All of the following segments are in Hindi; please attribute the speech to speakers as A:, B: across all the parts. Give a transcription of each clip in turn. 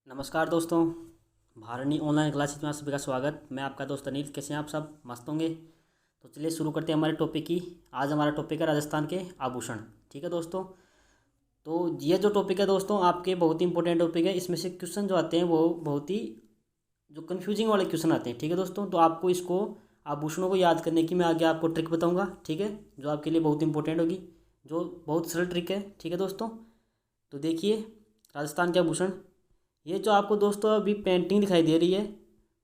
A: नमस्कार दोस्तों, भारनी ऑनलाइन क्लासेज में आप सभी का स्वागत। मैं आपका दोस्त अनिल। कैसे हैं आप सब? मस्त होंगे। तो चलिए शुरू करते हैं हमारे टॉपिक की। आज हमारा टॉपिक है राजस्थान के आभूषण। ठीक है दोस्तों, तो ये जो टॉपिक है दोस्तों आपके बहुत ही इंपॉर्टेंट टॉपिक है। इसमें से क्वेश्चन जो आते हैं वो बहुत ही जो कन्फ्यूजिंग वाले क्वेश्चन आते हैं। ठीक है दोस्तों, तो आपको इसको आभूषणों को याद करने की मैं आगे आपको ट्रिक बताऊँगा। ठीक है, जो आपके लिए बहुत इंपॉर्टेंट होगी, जो बहुत सरल ट्रिक है। ठीक है दोस्तों, तो देखिए राजस्थान के आभूषण। ये जो आपको दोस्तों अभी पेंटिंग दिखाई दे रही है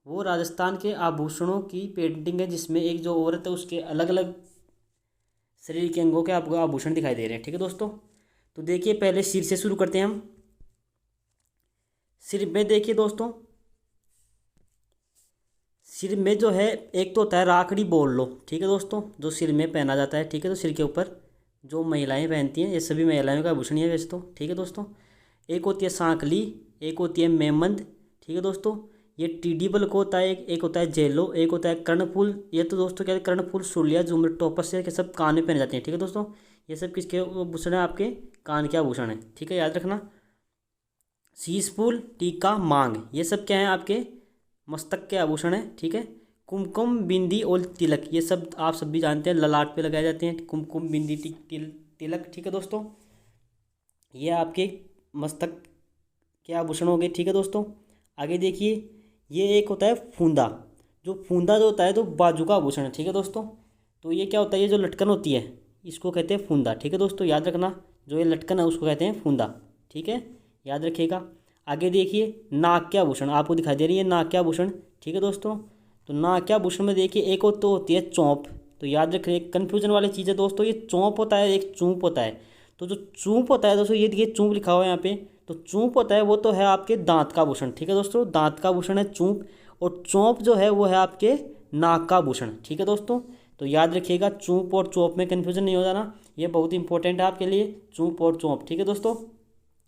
A: वो राजस्थान के आभूषणों की पेंटिंग है, जिसमें एक जो औरत है उसके अलग अलग शरीर के अंगों के आपको आभूषण दिखाई दे रहे हैं। ठीक है दोस्तों, तो देखिए पहले सिर से शुरू करते हैं हम। सिर में देखिए दोस्तों, सिर में जो है एक तो होता है राखड़ी बोल लो। ठीक है दोस्तों, जो सिर में पहना जाता है। ठीक है, तो सिर के ऊपर जो महिलाएं पहनती हैं, ये सभी महिलाओं का आभूषण ही है वैसे तो। ठीक है दोस्तों, एक होती है सांकली, एक होती है मेमंद। ठीक है दोस्तों, ये टीडी बल को होता है, एक होता है जेलो, एक होता है कर्णफूल। ये तो दोस्तों क्या है, कर्णफूल, सुलिया, झूमर, टोपस के सब कान में पहने जाते हैं। ठीक है दोस्तों, ये सब किसके आभूषण है? आपके कान के आभूषण है। ठीक है, याद रखना। शीशफूल, टीका, मांग, ये सब क्या है? आपके मस्तक के आभूषण है। ठीक है, कुमकुम, बिंदी और तिलक, ये सब आप सब भी जानते हैं, ललाट पे लगाए जाते हैं। कुमकुम, बिंदी, तिलक। ठीक है दोस्तों, ये आपके मस्तक के आभूषण हो गए। ठीक है दोस्तों, आगे देखिए, ये एक होता है फूंदा। जो फूंदा जो होता है तो बाजू का आभूषण है। ठीक है दोस्तों, तो ये क्या होता है? ये जो लटकन होती है इसको कहते हैं फूंदा। ठीक है दोस्तों, याद रखना, जो ये लटकन है उसको कहते हैं फूंदा। ठीक है, याद रखिएगा। आगे देखिए, नाक के आभूषण आपको दिखाई दे रही है, नाक के आभूषण। ठीक है दोस्तों, तो नाक के आभूषण में देखिए एक तो होती है चौंप। तो याद रखिए, कन्फ्यूजन वाली चीज़ है दोस्तों, ये चौंप होता है, एक चूंप होता है। तो जो चूंप होता है दोस्तों, ये देखिए चूंप लिखा हुआ है यहाँ पे, तो चूंप होता है वो तो है आपके दांत का आभूषण। ठीक है दोस्तों, दांत का आभूषण है चूंप, और चौंप जो है वो है आपके नाक का आभूषण। ठीक है दोस्तों, तो याद रखिएगा, चूंप और चौंप में कन्फ्यूजन नहीं हो जाना, ये बहुत इंपॉर्टेंट है आपके लिए, चूंप और चौंप। ठीक है दोस्तों,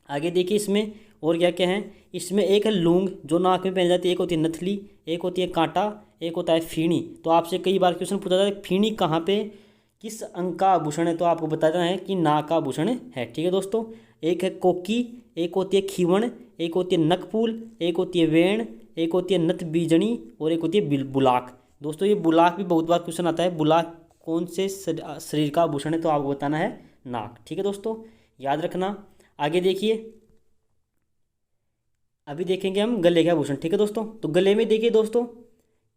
A: आगे देखिए इसमें और क्या क्या है। इसमें एक है लूंग, जो नाक में पहनी जाती है, एक होती है नथली, एक होती है कांटा, एक होता है फीणी। तो आपसे कई बार क्वेश्चन पूछा जाता है फीणी कहाँ पे, किस अंग का आभूषण है, तो आपको बताना है कि नाक का आभूषण है। ठीक है दोस्तों, एक है कोकी, एक होती है खीवण, एक होती है नकफूल, एक होती है वेण, एक होती है नथ बीजनी, और एक होती है बुलाक। दोस्तों ये बुलाक भी बहुत बार क्वेश्चन आता है, बुलाक कौन से शरीर का आभूषण है, तो आपको बताना है नाक। ठीक है दोस्तों, याद रखना। आगे देखिए, अभी देखेंगे हम गले के आभूषण। ठीक है दोस्तों, तो गले में देखिए दोस्तों,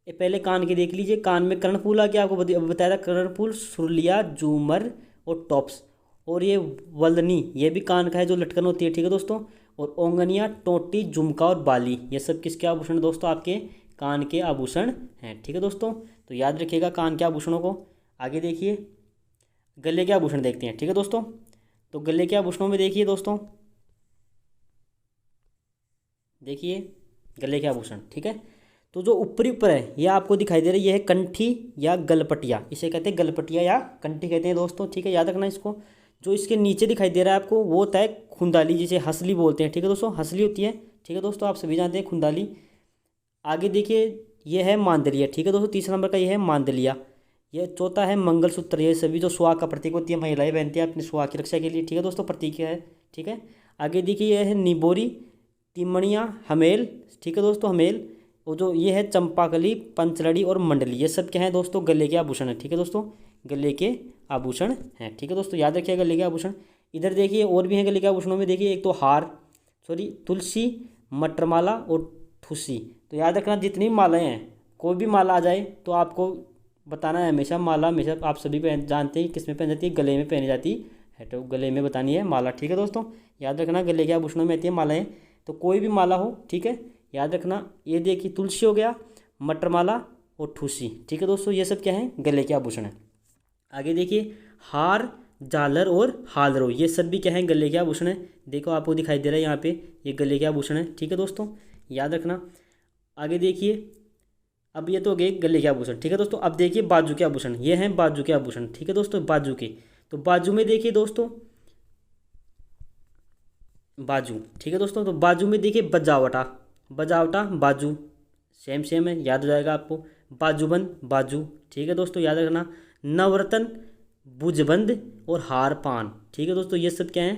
A: ये पहले कान के देख लीजिए। कान में कर्णफूल आ गया, आपको बताया था, कर्णफूल, सुरलिया, झूमर और टॉप्स। और ये वल्लनी, ये भी कान का है, जो लटकन होती है। ठीक है दोस्तों, और ओंगनिया, टोटी, झुमका और बाली, ये सब किसके आभूषण है दोस्तों? आपके कान के आभूषण हैं। ठीक है दोस्तों, तो याद रखिएगा कान के आभूषणों को। आगे देखिए, गले के आभूषण देखते हैं। ठीक है दोस्तों, तो गले के आभूषणों में देखिए दोस्तों, देखिए गले के आभूषण। ठीक है, तो जो ऊपरी ऊपर है ये आपको दिखाई दे रही है, ये है कंठी या गलपटिया, इसे कहते हैं गलपटिया या कंठी कहते हैं दोस्तों। ठीक है, याद रखना इसको। जो इसके नीचे दिखाई दे रहा है आपको वो होता है खुंदाली, जिसे हंसली बोलते हैं। ठीक है दोस्तों, हंसली होती है। ठीक है दोस्तों, आप सभी जानते हैं खुंदाली। आगे देखिए, ये है मांदलिया। ठीक है दोस्तों, तीसरा नंबर का ये है मांदलिया। ये चौथा है मंगलसूत्र, ये सभी जो सुहाग का प्रतीक होती है, महिलाएं पहनती हैं अपने सुहाग की रक्षा के लिए। ठीक है दोस्तों, प्रतीक है। ठीक है, आगे देखिए, ये है निबोरी, तिमणिया, हमेल। ठीक है दोस्तों, हमेल। और जो ये है चंपाकली, पंचलड़ी और मंडली, ये सब क्या है दोस्तों? गले के आभूषण है। ठीक है दोस्तों, गले के आभूषण हैं। ठीक है दोस्तों, याद रखिएगा गले के आभूषण। इधर देखिए और भी हैं गले के आभूषणों में, देखिए एक तो हार, सॉरी तुलसी, मटरमाला और ठुसी। तो याद रखना, जितनी मालाएं हैं, कोई भी माला आ जाए तो आपको बताना है हमेशा। माला हमेशा आप सभी जानते हैं किस में पहनी जाती है, गले में पहनी जाती है, तो गले में बतानी है माला। ठीक है दोस्तों, याद रखना गले के आभूषणों में आती है मालाएं, तो कोई भी माला हो। ठीक है, याद रखना। ये देखिए तुलसी हो गया, मटरमाला और ठूसी। ठीक है दोस्तों, ये सब क्या है? गले के आभूषण है। आगे देखिए, हार, झालर और हालरो, ये सब भी क्या है? गले के आभूषण है। देखो आपको दिखाई दे रहा है यहाँ पे, ये गले के आभूषण है। ठीक है दोस्तों, याद रखना। आगे देखिए, अब ये तो हो गए गले के आभूषण। ठीक है दोस्तों, अब देखिए बाजू के आभूषण, ये हैं बाजू के आभूषण। ठीक है दोस्तों, बाजू के, तो बाजू में देखिए दोस्तों, बाजू। ठीक है दोस्तों, तो बाजू में देखिए बजावटा, बजावटा बाजू, सेम सेम है, याद हो जाएगा आपको। बाजूबंद बाजू। ठीक है दोस्तों, याद रखना। नवरत्न, भुजबंद और हार पान। ठीक है दोस्तों, ये सब क्या है?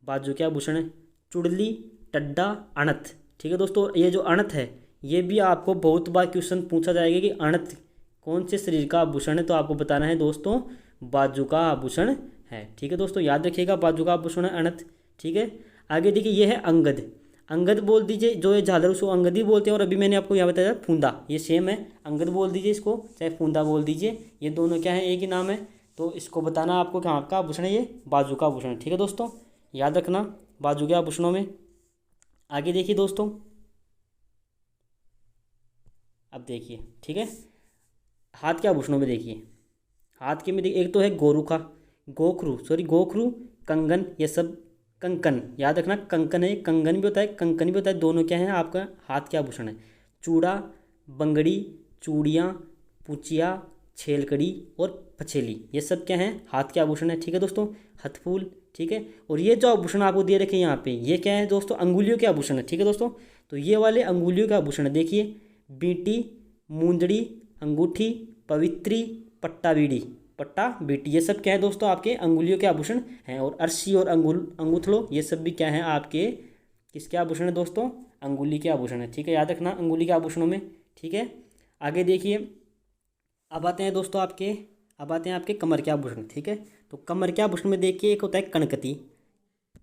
A: बाजू के आभूषण है। चुड़ली, टड्डा, अणथ, ठीक है दोस्तों। ये जो अणत है ये भी आपको बहुत बार क्वेश्चन पूछा जाएगा कि अणत कौन से शरीर का आभूषण है, तो आपको बताना है दोस्तों बाजू का आभूषण है। ठीक है दोस्तों, याद रखिएगा बाजू का आभूषण है अणत। ठीक है, आगे देखिए ये है अंगद। अंगद बोल दीजिए, जो ये झालर उसको अंगद ही बोलते हैं, और अभी मैंने आपको यहाँ बताया फूंदा, ये सेम है। अंगद बोल दीजिए इसको, चाहे फूंदा बोल दीजिए, ये दोनों क्या है, एक ही नाम है। तो इसको बताना आपको कहाँ का आभूषण है, ये बाजू का आभूषण है। ठीक है दोस्तों, याद रखना बाजू के आभूषणों में। आगे देखिए दोस्तों, अब देखिए, ठीक है, हाथ के आभूषणों में देखिए, हाथ के में देखिए एक तो है गोरुखा, गोखरू, कंगन, ये सब कंकन, याद रखना कंकन है, कंगन भी होता है, कंकन भी होता है, दोनों क्या है आपका हाथ के आभूषण है। चूड़ा, बंगड़ी, चूड़ियाँ, पुचिया, छेलकड़ी और पछेली, ये सब क्या हैं हाथ के आभूषण है। ठीक है दोस्तों, हथफूल। ठीक है, और ये जो आभूषण आपको दे रखे हैं यहाँ पे, ये क्या है दोस्तों, अंगुलियों के आभूषण है। ठीक है दोस्तों, तो ये वाले अंगुलियों के आभूषण है। देखिए बीटी, मूंदड़ी, अंगूठी, पवित्री, पट्टा बीटी, ये सब क्या है दोस्तों आपके अंगुलियों के आभूषण हैं। और अर्शी और अंगूठलो, ये सब भी क्या है आपके किसके आभूषण है दोस्तों, अंगुली के आभूषण है। ठीक है, याद रखना अंगुली के आभूषणों में। ठीक है, आगे देखिए, अब आते हैं दोस्तों आपके कमर के आभूषण। ठीक है, तो कमर के आभूषण में देखिए एक होता है कनकती।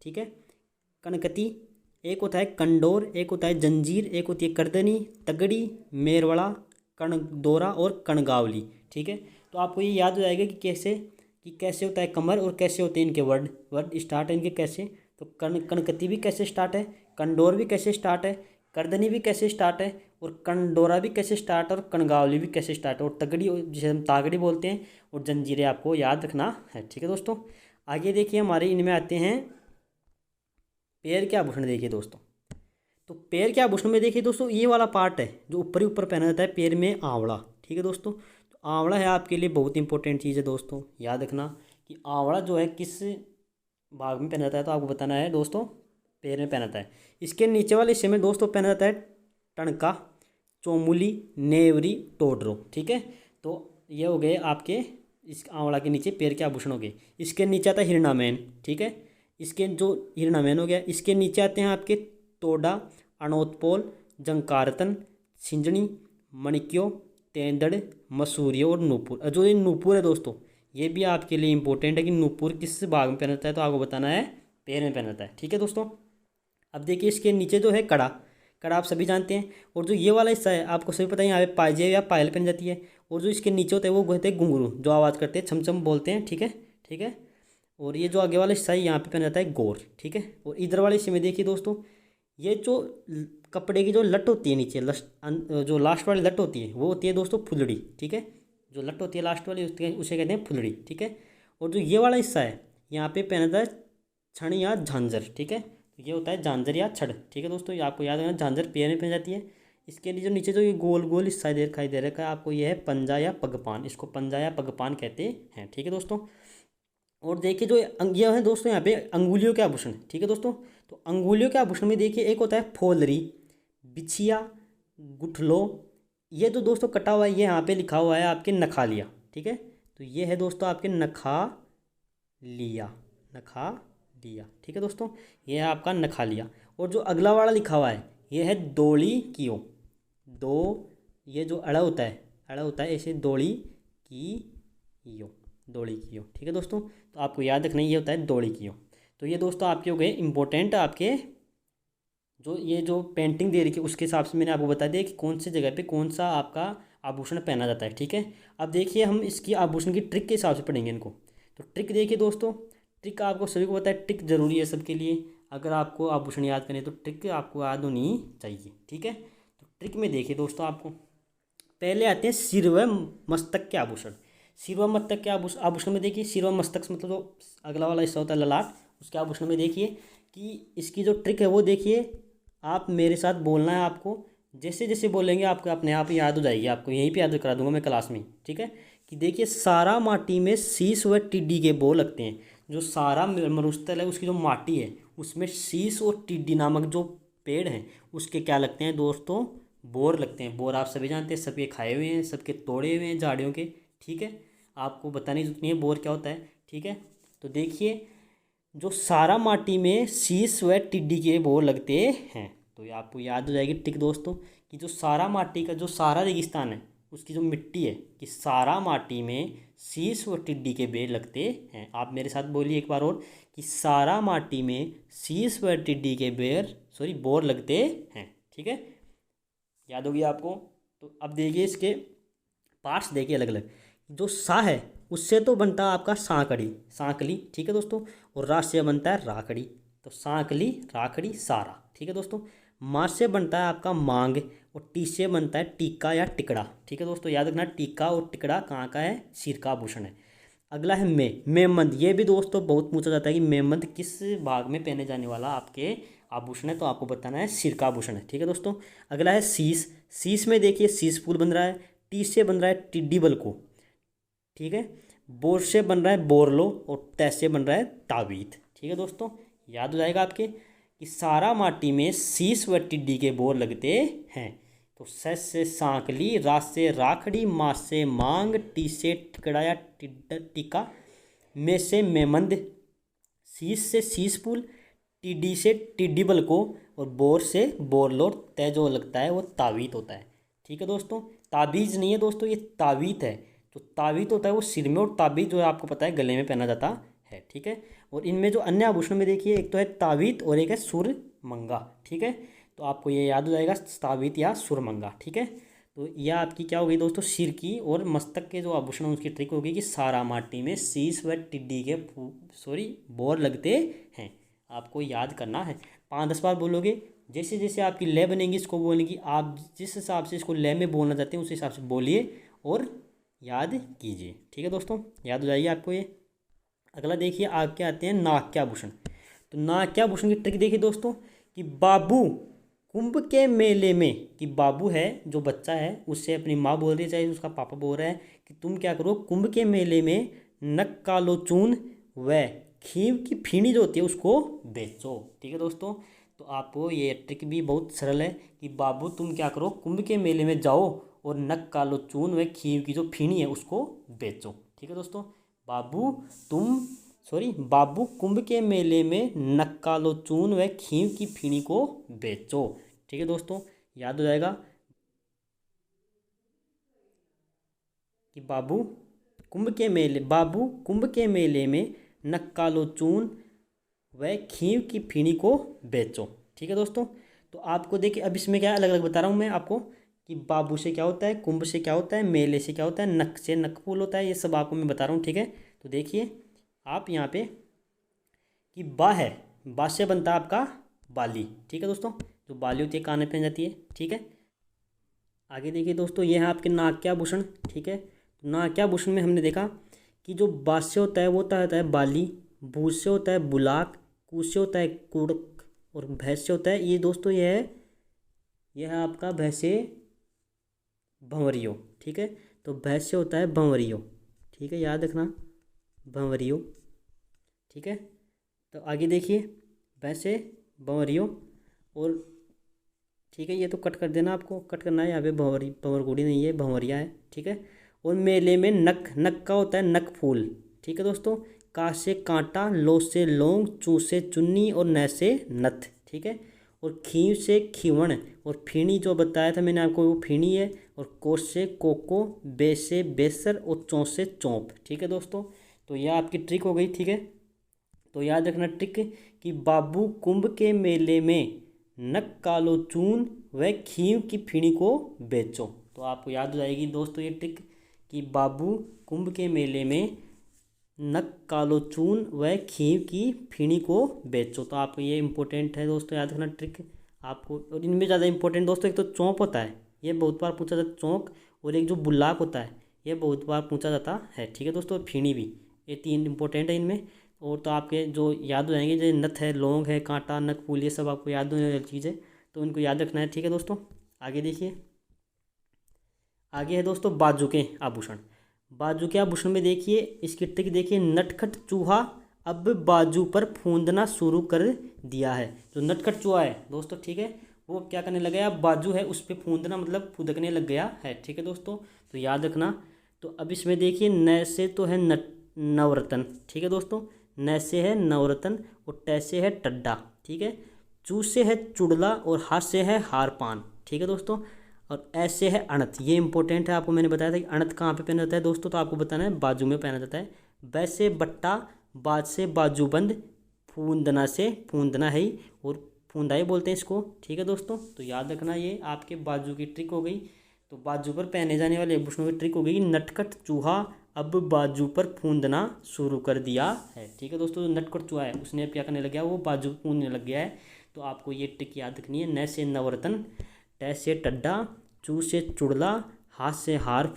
A: ठीक है, कनकती, एक होता है कंडोर, एक होता है जंजीर, एक होती है करदनी, तगड़ी, मेरवड़ा, कणदोरा और कणगावली। ठीक है, तो आपको ये याद हो जाएगा कि कैसे होता है कमर और कैसे होते हैं इनके वर्ड स्टार्ट है इनके कैसे। तो कणकती भी कैसे स्टार्ट है, कंडोर भी कैसे स्टार्ट है, करदनी भी कैसे स्टार्ट है, और कंडोरा भी कैसे स्टार्ट है, और कणगावली भी कैसे स्टार्ट है, और तगड़ी जिसे हम तागड़ी बोलते हैं, और जंजीरें आपको याद रखना है। ठीक है दोस्तों, आगे देखिए हमारे इनमें आते हैं पैर के आभूषण। देखिए दोस्तों, तो पैर के आभूषण में देखिए दोस्तों, ये वाला पार्ट है जो ऊपर ही ऊपर पहना जाता है पैर में, आंवला। ठीक है दोस्तों, तो आंवला है आपके लिए बहुत इंपॉर्टेंट चीज़ है दोस्तों, याद रखना कि आंवला जो है किस भाग में पहना जाता है, तो आपको बताना है दोस्तों पैर में पहना जाता है। इसके नीचे वाले हिस्से में दोस्तों पहना जाता है टणका, चौमुली, नेवरी, टोडरो। ठीक है, तो ये हो गए आपके इस आंवला के नीचे पैर के आभूषण हो गए। इसके नीचे आता है हिरणामेन। ठीक है, इसके जो हिरणामेन हो गया, इसके नीचे आते हैं आपके तोड़ा, अणोत्पोल, जंकारतन, सिंजनी, मणिक्यो, तेंदड़, मसूरियो और नूपुर। जो ये नूपुर है दोस्तों, ये भी आपके लिए इंपॉर्टेंट है कि नूपुर किस भाग में पहनता है, तो आपको बताना है पैर में पहनता है। ठीक है दोस्तों, अब देखिए इसके नीचे जो है कड़ा आप सभी जानते हैं, और जो ये वाला हिस्सा है आपको सभी पता है, यहाँ पे पायजे या पायल पहन जाती है, और जो इसके नीचे होता है वो होते हैं घुंघरू, जो आवाज़ करते हैं, छम बोलते हैं। ठीक है, और ये जो आगे वाला हिस्सा है यहाँ पे पहना जाता है गोर। ठीक है, और इधर वाले हिस्से में देखिए दोस्तों, ये जो कपड़े की जो लट होती है नीचे, जो लास्ट वाली लट होती है वो होती है दोस्तों फुलड़ी। ठीक है, जो लट होती है लास्ट वाली उसे कहते हैं फुलड़ी। ठीक है, और जो ये वाला हिस्सा है यहाँ पे पहना जाता है छड़ या झांझर। ठीक है, तो ये होता है झांझर या छड़। ठीक है दोस्तों, ये आपको याद रखना, झांझर पैर में पहन जाती है। इसके लिए जो नीचे जो ये गोल हिस्सा दिखाई दे रखा है आपको, ये है पंजा या पगपान, इसको पंजा या पगपान कहते हैं। ठीक है दोस्तों, और देखिए जो ये है दोस्तों यहाँ पे अंगुलियों के आभूषण। ठीक है दोस्तों, तो अंगुलियों के आभूषण में देखिए एक होता है फोलरी, बिछिया, गुठलो, ये जो दोस्तों कटा हुआ है ये यहाँ पे लिखा हुआ है आपके नखालिया। ठीक है, तो ये है दोस्तों आपके नखालिया। ठीक है दोस्तों, ये है आपका नखालिया। और जो अगला वाला लिखा हुआ है ये है दोली कियो, ये जो अड़ा होता है ऐसे दोली कियो। ठीक है दोस्तों, तो आपको याद रखना ये होता है दोली कियो। तो ये दोस्तों आपके हो गए इंपॉर्टेंट, आपके जो पेंटिंग दे रही है उसके हिसाब से मैंने आपको बता दिया कि कौन सी जगह पे कौन सा आपका आभूषण पहना जाता है। ठीक है, अब देखिए हम इसकी आभूषण की ट्रिक के हिसाब से पढ़ेंगे इनको। तो ट्रिक देखिए दोस्तों, ट्रिक आपको सभी को पता है, ट्रिक जरूरी है सबके लिए। अगर आपको आभूषण याद करने तो ट्रिक आपको याद होनी चाहिए। ठीक है, तो ट्रिक में देखिए दोस्तों, आपको पहले आते हैं सिर व मस्तक के आभूषण। सिर व मस्तक के आभूषण में देखिए, सिर व मस्तक मतलब जो अगला वाला हिस्सा होता है ललाट, उसके आभूषण में देखिए कि इसकी जो ट्रिक है वो देखिए, आप मेरे साथ बोलना है आपको, जैसे जैसे बोलेंगे आपको अपने आप याद हो जाएगी, आपको यहीं पे याद करा दूंगा मैं क्लास में। ठीक है, कि देखिए सारा माटी में शीश व टिड्डी के बोर लगते हैं। जो सारा मरुस्थल है उसकी जो माटी है उसमें शीश और टिड्डी नामक जो पेड़ हैं उसके क्या लगते हैं दोस्तों, बोर लगते हैं। बोर आप सभी जानते हैं, सबके खाए हुए हैं, सबके तोड़े हुए हैं झाड़ियों के। ठीक है, आपको बताने की जरूरत नहीं है बोर क्या होता है। ठीक है, तो देखिए जो सारा माटी में शीश व टिड्डी के बोर लगते हैं, तो तो ये आपको याद हो जाएगी ट्रिक दोस्तों कि जो सारा माटी का जो सारा रेगिस्तान है उसकी जो मिट्टी है कि सारा माटी में शीश व टिड्डी के बेर लगते हैं। आप मेरे साथ बोलिए एक बार और कि सारा माटी में शीश व टिड्डी के बोर लगते हैं। ठीक है, याद होगी आपको। तो अब देखिए इसके पार्ट्स देखिए अलग अलग। जो सा है उससे तो बनता है आपका सांकड़ी सांकली, ठीक है दोस्तों, और रा से बनता है राखड़ी, तो सांकली राखड़ी सारा। ठीक है दोस्तों, माँ से बनता है आपका मांग और टी से बनता है टीका या टिकड़ा। ठीक है दोस्तों, याद रखना टीका और टिकड़ा कहाँ का है, सिर का आभूषण है। अगला है मेमंद। ये भी दोस्तों बहुत पूछा जाता है कि मेमंद किस भाग में पहने जाने वाला आपके आभूषण है, तो आपको बताना है सिर का आभूषण है। ठीक है दोस्तों, अगला है शीश। शीश में देखिए शीश फूल बन रहा है, टी से बन रहा है टिड्डी बल को, ठीक है, बोर से बन रहा है बोरलो और तै से बन रहा है ताबीत। ठीक है दोस्तों, याद हो जाएगा आपके कि सारा माटी में शीश व टिड्डी के बोर लगते हैं। तो सस से सांकली, रास से राखड़ी, माँ से मांग, टी से टिकड़ा या टीका, में से मेमंद, शीश से शीश फूल, टिड्डी से टिड्डी बल को और बोर से बोरलो, तय जो लगता है वो तावीत होता है। ठीक है दोस्तों, ताबीज नहीं है दोस्तों, ये तावीत है। तो तावीत होता है वो सिर में और ताबीज जो है आपको पता है गले में पहना जाता है। ठीक है, और इनमें जो अन्य आभूषण में देखिए एक तो है तावीत और एक है सुरमंगा। ठीक है, तो आपको ये याद हो जाएगा तावीत या सुरमंगा। ठीक है, तो यह आपकी क्या हो गई दोस्तों, सिर की और मस्तक के जो आभूषण उसकी ट्रिक होगी कि सारा माटी में शीश व टिड्डी के बोर लगते हैं। आपको याद करना है, 5-10 बार बोलोगे। जैसे जैसे आपकी लय बनेगी इसको बोलने की, आप जिस हिसाब से इसको लय में बोलना चाहते हैं उस हिसाब से बोलिए और याद कीजिए। ठीक है दोस्तों, याद हो जाइए आपको ये। अगला देखिए आगे आते हैं नाक्याभूषण। तो नाक्याभूषण की ट्रिक देखिए दोस्तों कि बाबू कुंभ के मेले में, कि बाबू है जो बच्चा है उससे अपनी माँ बोल रही है चाहे उसका पापा बोल रहा है कि तुम क्या करो, कुंभ के मेले में नक कालो चून व खीव की फीनी जो होती है उसको बेचो। ठीक है दोस्तों, तो आपको ये ट्रिक भी बहुत सरल है कि बाबू तुम क्या करो, कुंभ के मेले में जाओ और नक कालो चून व खीव की जो फीनी है उसको बेचो। ठीक है दोस्तों, बाबू कुंभ के मेले में नक कालो चून व खीव की फीनी को बेचो। ठीक है दोस्तों, याद हो जाएगा कि बाबू कुंभ के मेले में नक कालो चून व खीव की फीनी को बेचो। ठीक है दोस्तों, तो आपको देखिए अब इसमें क्या अलग अलग बता रहा हूँ मैं आपको कि बाबू से क्या होता है, कुंभ से क्या होता है, मेले से क्या होता है, नक से नकफूल होता है, ये सब आपको मैं बता रहा हूँ। ठीक है, तो देखिए आप यहाँ पे कि बा है, बा से बनता है आपका बाली। ठीक है दोस्तों, जो बाली होती है कान में पहन जाती है। ठीक है, आगे देखिए दोस्तों ये है आपके नाक्याभूषण। ठीक है, तो नाक्याभूषण में हमने देखा कि जो बा से होता है वो होता है बाली, बू से होता है बुलाक, कू से होता है कुड़क और भैंस से होता है ये दोस्तों यह है आपका भैंसे भंवरियो। ठीक है, तो भैंस से होता है भंवरियो। ठीक है, याद रखना भंवरियो। ठीक है, तो आगे देखिए भैंसे भंवरियो और ठीक है, ये तो कट कर देना, आपको कट करना है यहाँ पे, भंवरगुड़ी नहीं है भंवरिया है। ठीक है, और मेले में नक का होता है नक फूल। ठीक है दोस्तों, का से कांटा, लो से लौंग, चू से चुन्नी और न से नथ। ठीक है, और खीव से खीवण और फीणी जो बताया था मैंने आपको वो फीणी है, और कोस से कोको, बे से बेसर और चौं से चौंप। ठीक है दोस्तों, तो यह आपकी ट्रिक हो गई। ठीक है, तो याद रखना ट्रिक कि बाबू कुंभ के मेले में नक कालो चून व खीव की फीणी को बेचो। तो आपको याद हो जाएगी दोस्तों ये ट्रिक कि बाबू कुंभ के मेले में नक कालो चून व खीव की फीणी को बेचो। तो आपको ये इंपॉर्टेंट है दोस्तों, याद रखना ट्रिक आपको। और इनमें ज़्यादा इंपॉर्टेंट दोस्तों एक तो चौंप होता है, ये बहुत बार पूछा जाता है चौंक, और एक जो बुलाक होता है ये बहुत बार पूछा जाता है। ठीक है दोस्तों, फीणी भी, ये 3 इंपॉर्टेंट है इनमें। और तो आपके जो याद हो जाएंगे जो नथ है, लौंग है, कांटा, नक फूल, ये सब आपको याद होने वाली चीज़ है, तो उनको याद रखना है। ठीक है दोस्तों, आगे देखिए आगे है दोस्तों बाजू के आभूषण। बाजू के आभूषण में देखिए इसकी ट्रिक देखिए, नटखट चूहा अब बाजू पर फूंदना शुरू कर दिया है। जो नटखट चूहा है दोस्तों, ठीक है, वो क्या करने लगा है, अब बाजू है उस पर फूंदना मतलब फुदकने लग गया है। ठीक है दोस्तों, तो याद रखना। तो अब इसमें देखिए न से तो है नवरत्न। ठीक है दोस्तों, न से है नवरत्न और ट से है टड्डा। ठीक है, चू से है चुड़ला और हार से है हार पान, ठीक है दोस्तों। और ऐसे है अणत, ये इंपॉर्टेंट है, आपको मैंने बताया था कि अणत कहाँ पे पहना जाता है दोस्तों, तो आपको बताना है बाजू में पहना जाता है। वैसे बट्टा, बाज से बाजूबंद, फूंदना से फूंदना है और फूंदाई बोलते हैं इसको, ठीक है दोस्तों। तो याद रखना ये आपके बाजू की ट्रिक हो गई। तो बाजू पर पहने जाने वाले आभूषणों की ट्रिक हो गई। नटखट चूहा अब बाजू पर फूंदना शुरू कर दिया है, ठीक है दोस्तों। जो नटखट चूहा है उसने अब क्या करने लग गया, वो बाजू फूंदने लग गया है। तो आपको ये ट्रिक याद रखनी है। न से नवरत्न, ट से टड्डा, चू से चुड़ला, हाथ से हार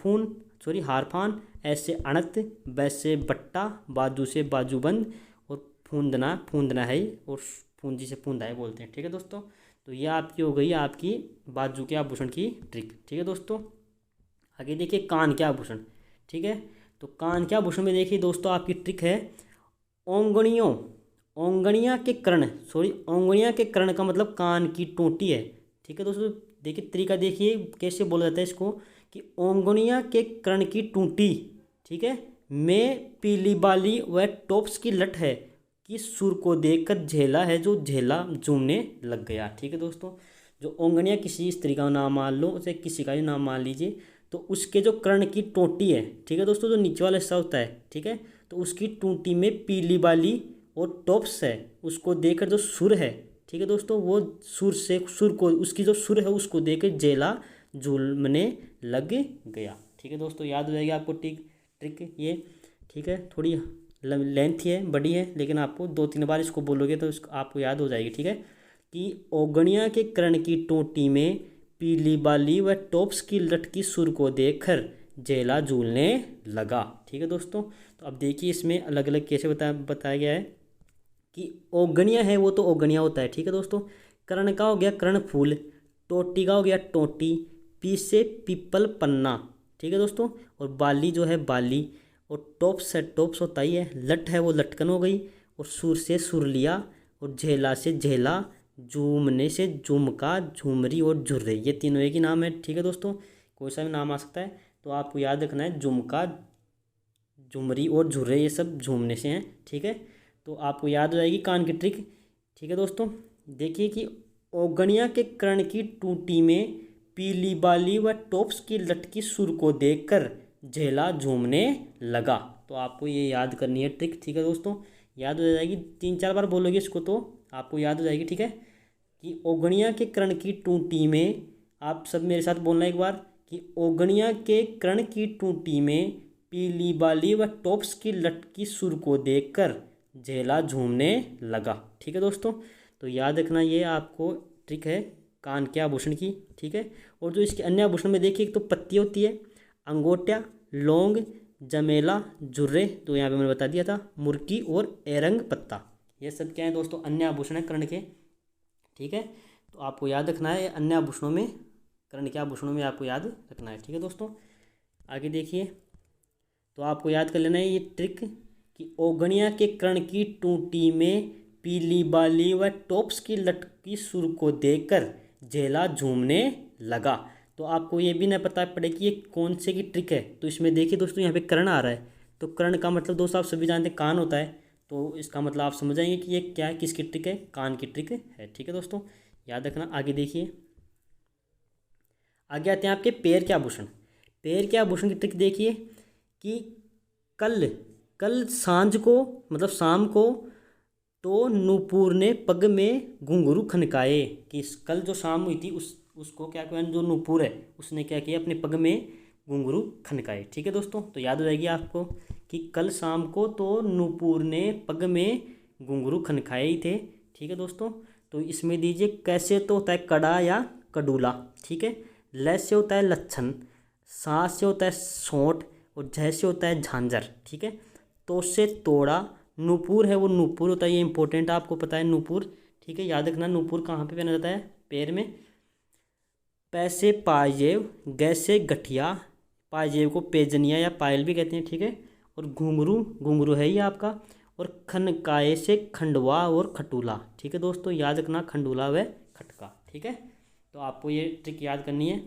A: फान, ऐसे अणत, वैसे बट्टा, बाजू से बाजूबंद और फूंदना है और फूंदी से फूंदा है बोलते हैं, ठीक है दोस्तों। तो ये आपकी हो गई आपकी बाजू के आभूषण की ट्रिक, ठीक है दोस्तों। आगे देखिए कान के आभूषण, ठीक है। तो कान के आभूषण में देखिए दोस्तों आपकी ट्रिक है ओंगणियाँ के कर्ण, ओंगणियाँ के कर्ण का मतलब कान की टोटी है, ठीक है दोस्तों। देखिए तरीका देखिए कैसे बोला जाता है इसको कि ओंगणियाँ के कर्ण की टूटी, ठीक है, में पीली बाली व टॉप्स की लट है कि सुर को देखकर झेला है जो झेला झूमने लग गया, ठीक है दोस्तों। जो ओंगणियाँ किसी स्त्री का नाम मान लो, उसे किसी का भी नाम मान लीजिए, तो उसके जो कर्ण की टोटी है, ठीक है दोस्तों, जो नीचे वाला हिस्सा होता है, ठीक है, तो उसकी टूटी में पीली बाली और टॉप्स है, उसको देखकर जो सुर है, ठीक है दोस्तों, वो सुर को उसकी जो सुर है उसको देखकर झेला झूमने लग गया, ठीक है दोस्तों। याद हो जाएगी आपको ट्रिक ये, ठीक है। थोड़ी लेंथ है, बड़ी है, लेकिन आपको 2-3 बार इसको बोलोगे तो इसको आपको याद हो जाएगी, ठीक है। कि ओगणिया के कर्ण की टोटी में पीली बाली व टॉप्स की लटकी सुर को देखकर झेला झूलने लगा, ठीक है दोस्तों। तो अब देखिए इसमें अलग अलग कैसे बताया गया है कि ओगणिया है वो तो ओगणिया होता है, ठीक है दोस्तों। कर्ण का हो गया कर्ण फूल, टोटी का हो गया टोटी, पी से पीपल पन्ना, ठीक है दोस्तों। और बाली जो है बाली, और टॉप्स है टॉप्स होता ही है, लट है वो लटकन हो गई, और सुर से सुरलिया, और झेला से झेला, झूमने से झुमका, झूमरी और झुर्रे, ये तीनों एक ही नाम है, ठीक है दोस्तों। कोई सा भी नाम आ सकता है, तो आपको याद रखना है झुमका, झुमरी और झुर्रे ये सब झूमने से हैं, ठीक है। तो आपको याद हो जाएगी कान की ट्रिक, ठीक है दोस्तों। देखिए कि ओगणिया के कर्ण की टूटी में पीली बाली व टॉप्स की लटकी सुर को देखकर झेला झूमने लगा। तो आपको ये याद करनी है ट्रिक, ठीक है दोस्तों। याद हो जाएगी, 3-4 बार बोलोगे इसको तो आपको याद हो जाएगी, ठीक है। कि ओगणिया के कर्ण की टूटी में, आप सब मेरे साथ बोलना एक बार कि ओगणिया के कर्ण की टूटी में पीली बाली व टॉप्स की लटकी सुर को देखकर झेला झूमने लगा, ठीक है दोस्तों। तो याद रखना ये आपको ट्रिक है कान के आभूषण की, ठीक है। और जो इसके अन्य आभूषण में देखिए, एक तो पत्ती होती है, अंगोटिया, लौंग, जमेला, झुर्रे, तो यहाँ पे मैंने बता दिया था, मुर्की और एरंग पत्ता, ये सब क्या है दोस्तों अन्य आभूषण है कर्ण के, ठीक है। तो आपको याद रखना है अन्य आभूषणों में, कर्ण के आभूषणों में आपको याद रखना है, ठीक है दोस्तों। आगे देखिए, तो आपको याद कर लेना है ये ट्रिक कि ओगणिया के कर्ण की टूटी में पीली बाली व टॉप्स की लटकी सुर को देखकर झेला झूमने लगा। तो आपको ये भी ना पता पड़े कि ये कौन से की ट्रिक है। तो इसमें देखिए दोस्तों यहाँ पे कर्ण आ रहा है, तो कर्ण का मतलब दोस्तों आप सभी जानते हैं कान होता है, तो इसका मतलब आप समझ जाएंगे कि ये क्या है, किसकी ट्रिक है, कान की ट्रिक है, ठीक है दोस्तों। याद रखना। आगे देखिए, आगे आते हैं आपके पैर के आभूषण। पैर के आभूषण की ट्रिक देखिए कि कल सांझ को मतलब शाम को तो नूपुर ने पग में घुंघरू खनकाए, कि कल जो शाम हुई थी उसको क्या किया, जो नूपुर है उसने क्या किया, अपने पग में घुंघरू खनकाए, ठीक है दोस्तों। तो याद हो जाएगी आपको कि कल शाम को तो नूपुर ने पग में घुंघरू खनकाए ही थे, ठीक है दोस्तों। तो इसमें दीजिए कैसे तो होता है कड़ा या कडूला, ठीक है। ल से होता है लच्छन, सा से होता है सोंठ, और झ से होता है झांझर, ठीक है। तो से तोड़ा, नूपुर है वो नूपुर होता है, ये इंपॉर्टेंट आपको पता है नूपुर, ठीक है। याद रखना नूपुर कहाँ पे पहना जाता है, पैर में। पैसे पाजेब, गैसे गठिया, पाजेब को पेजनिया या पायल भी कहते हैं, ठीक है। और घुंघरू है ये आपका। और खनकाए से खंडवा और खटूला, ठीक है दोस्तों। याद रखना खंडूला व खटका, ठीक है। तो आपको ये ट्रिक याद करनी है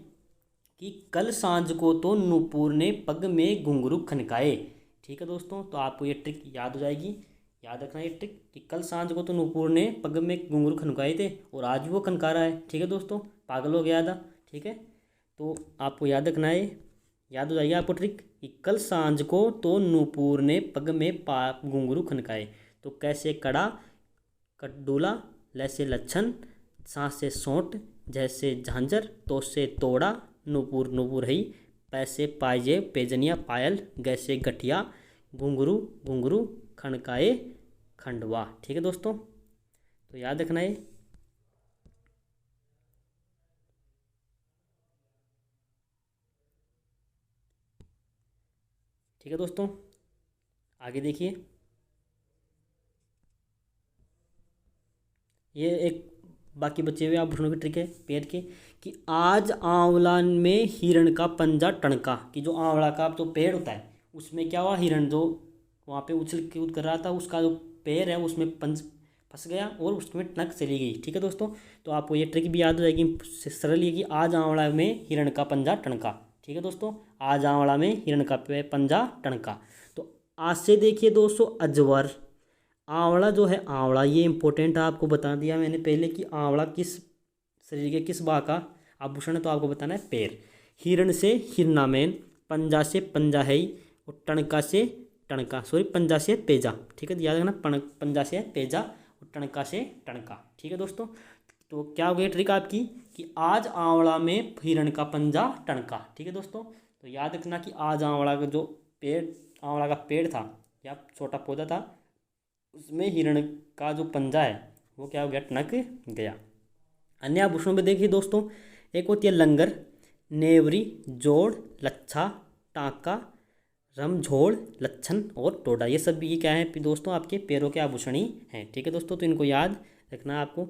A: कि कल सांझ को तो नूपुर ने पग में घुंघरू खनकाए, ठीक है दोस्तों। तो आपको ये ट्रिक याद हो जाएगी याद रखना ये ट्रिक कि कल सांझ को तो नूपुर ने पग में घुंघरू खनकाए थे और आज भी वो खनका रहा है। ठीक है दोस्तों, पागल हो गया था। ठीक है, तो आपको याद रखना है, याद हो जाएगी आपको ट्रिक कि कल सांझ को तो नूपुर ने पग में घुंघरू खनकाए। तो कैसे कड़ा कटडोला, लैसे लच्छन, सांस से सोंठ, जैसे झांझर, तो से तोड़ा, नूपुर नूपुर है, पैसे पाइजे पेजनिया पायल, गैसे गठिया, घुंघरू घुंघरू खनकाए खंडवा। ठीक है दोस्तों, तो याद रखना है। ठीक है दोस्तों, आगे देखिए, ये एक बाकी बचे हुए आभूषणों की ट्रिक है पेड़ के कि आज आंवला में हिरण का पंजा टणका। कि जो आंवला का जो पेड़ होता है उसमें क्या हुआ, हिरण जो वहाँ पे उछल कूद कर रहा था उसका जो पैर है उसमें पंज फंस गया और उसमें टनक चली गई। ठीक है दोस्तों, तो आपको ये ट्रिक भी याद हो जाएगी, सरल ये कि आज आंवला में हिरण का पंजा टणका। ठीक है दोस्तों, आज आंवला में हिरण का पंजा टणका। तो आज से देखिए दोस्तों, अजवर, आंवला जो है, आंवला ये इंपॉर्टेंट आपको बता दिया मैंने पहले कि आंवला किस शरीर के किस भाग का आभूषण है, तो आपको बताना है पैर। हिरण से हिरनामेन, पंजा से पंजा है, और टणका से टणका, सॉरी पंजा से पेजा। ठीक है, याद रखना, पंजा से पेजा और टणका से टणका। ठीक है दोस्तों, तो क्या हो गई ट्रिक आपकी कि आज आंवला में हिरण का पंजा टणका। ठीक है दोस्तों, तो याद रखना कि आज आंवला का जो पेड़, आंवला का पेड़ था या छोटा पौधा था उसमें हिरण का जो पंजा है वो क्या हो गया, टनक गया। अन्य आभूषणों में देखिए दोस्तों, एक होती है लंगर, नेवरी, जोड़, लच्छा, टाँका, रमझोड़, लच्छन और टोडा। ये सब ये क्या है दोस्तों, आपके पैरों के आभूषण ही हैं। ठीक है दोस्तों, तो इनको याद रखना है आपको।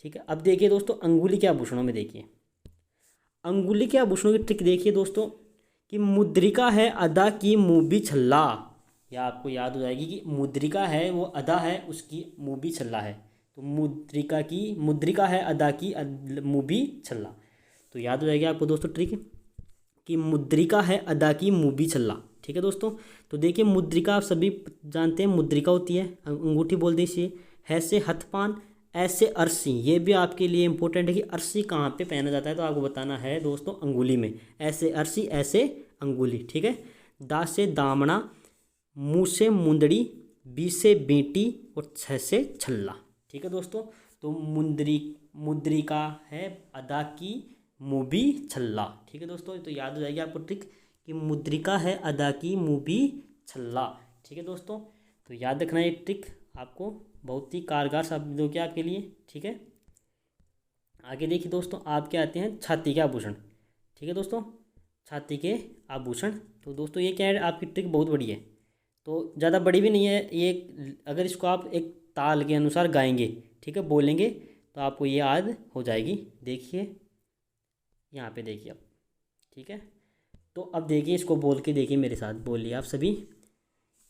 A: ठीक है, अब देखिए दोस्तों, अंगुली के आभूषणों में देखिए, अंगुली के आभूषणों की ट्रिक देखिए दोस्तों कि मुद्रिका है अदा की मुँह छल्ला। या आपको याद हो जाएगी कि मुद्रिका है वो अदा है, उसकी मुँह भी छल्ला है। तो मुद्रिका है अदा की मुँह भी छल्ला। तो याद हो जाएगी आपको दोस्तों ट्रिक कि मुद्रिका है अदा की मुँह भी छल्ला। ठीक है दोस्तों, तो देखिए मुद्रिका आप सभी जानते हैं, मुद्रिका होती है अंगूठी बोल दीजिए, है से हथपान, ऐसे अरसी। ये भी आपके लिए इंपॉर्टेंट है कि अरसी कहाँ पे पहना जाता है, तो आपको बताना है दोस्तों अंगुली में, ऐसे अरसी ऐसे अंगुली। ठीक है, दा से दामना, मुँह से मुंदड़ी, बी से बींटी और छ से छल्ला। ठीक है दोस्तों, तो मुद्रिका है अदा की मुँह भी छल्ला। ठीक है दोस्तों, तो याद हो जाएगी आपको ट्रिक कि मुद्रिका है अदा की मुँह भी छल्ला। ठीक है दोस्तों, तो याद रखना ये ट्रिक आपको बहुत ही कारगर साबित होगी आपके लिए। ठीक है, आगे देखिए दोस्तों, आपके आते हैं छाती के आभूषण। ठीक है दोस्तों, छाती के आभूषण, तो दोस्तों ये क्या है, आपकी ट्रिक बहुत बड़ी है, तो ज़्यादा बड़ी भी नहीं है ये। अगर इसको आप एक ताल के अनुसार गाएंगे, ठीक है, बोलेंगे, तो आपको ये याद हो जाएगी। देखिए यहाँ पे देखिए अब, ठीक है, तो अब देखिए इसको बोल के देखिए, मेरे साथ बोलिए आप सभी